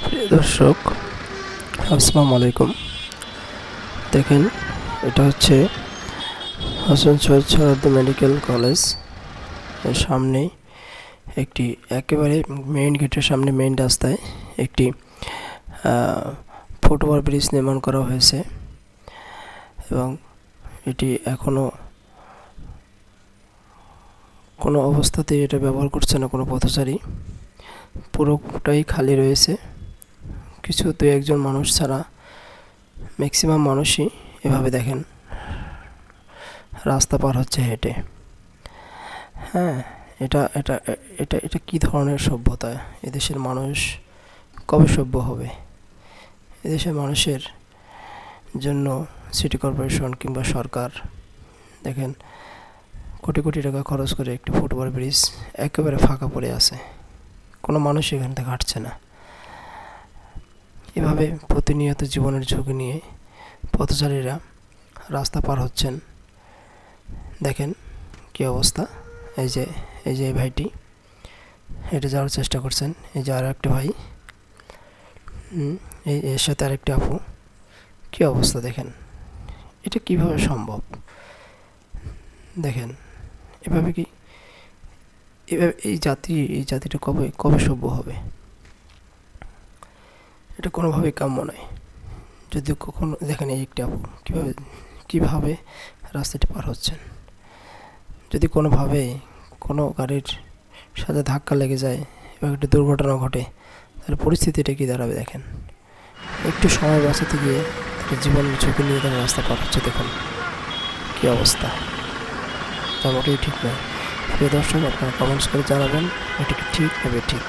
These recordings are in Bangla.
প্রিয় দর্শক, আসসালামু আলাইকুম। দেখেন, এটা হচ্ছে হাসান সৈয়দ সোহরাওয়ার্দী মেডিকেল কলেজ এর সামনে একটি একেবারে মেইন গেটের সামনে মেইন রাস্তায় একটি ফুটওভার ব্রিজ নির্মাণ করা হয়েছে এবং এটি এখনও কোনো অবস্থাতেই এটা ব্যবহার করছে না কোনো পথচারী। পুরোটাই খালি রয়েছে, কিছু দু একজন মানুষ ছাড়া ম্যাক্সিমাম মানুষই এভাবে দেখেন রাস্তা পার হচ্ছে হেঁটে। হ্যাঁ, এটা এটা এটা এটা কী ধরনের সভ্যতা? এদেশের মানুষ কবে সভ্য হবে? এদেশের মানুষের জন্য সিটি কর্পোরেশন কিংবা সরকার দেখেন কোটি কোটি টাকা খরচ করে একটি ফুটওভার ব্রিজ একেবারে ফাঁকা পড়ে আছে, কোনো মানুষ এখান থেকে হাঁটছে না। এভাবে প্রতিনিয়ত জীবনের ঝুঁকি নিয়ে পথচারীরা রাস্তা পার হচ্ছেন। দেখেন কী অবস্থা। এই যে এই ভাইটি হেঁটে যাওয়ার চেষ্টা করছেন, এই যে আর একটা ভাই, এর সাথে আরেকটি আপু। কী অবস্থা দেখেন, এটা কিভাবে সম্ভব? দেখেন এভাবে কি, এভাবে এই জাতিটা কবে কবে সভ্য হবে? এটা কোনোভাবেই কাম্য নয়। যদি কখনো দেখেন এই একটি আপু কীভাবে রাস্তাটি পার হচ্ছেন। যদি কোনোভাবে কোনো গাড়ির সাথে ধাক্কা লেগে যায় এবং একটা দুর্ঘটনা ঘটে, তাহলে পরিস্থিতিটা কী দাঁড়াবে দেখেন। একটু সময় বাঁচাতে গিয়ে তার জীবনের ঝুঁকি নিয়ে তারা রাস্তা পার হচ্ছে। দেখুন কী অবস্থা, তা মোটেই ঠিক নয়। প্রিয় দর্শক, আপনারা কমেন্টস করে জানাবেন এটা কি ঠিক হবে ঠিক।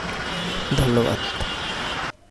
ধন্যবাদ।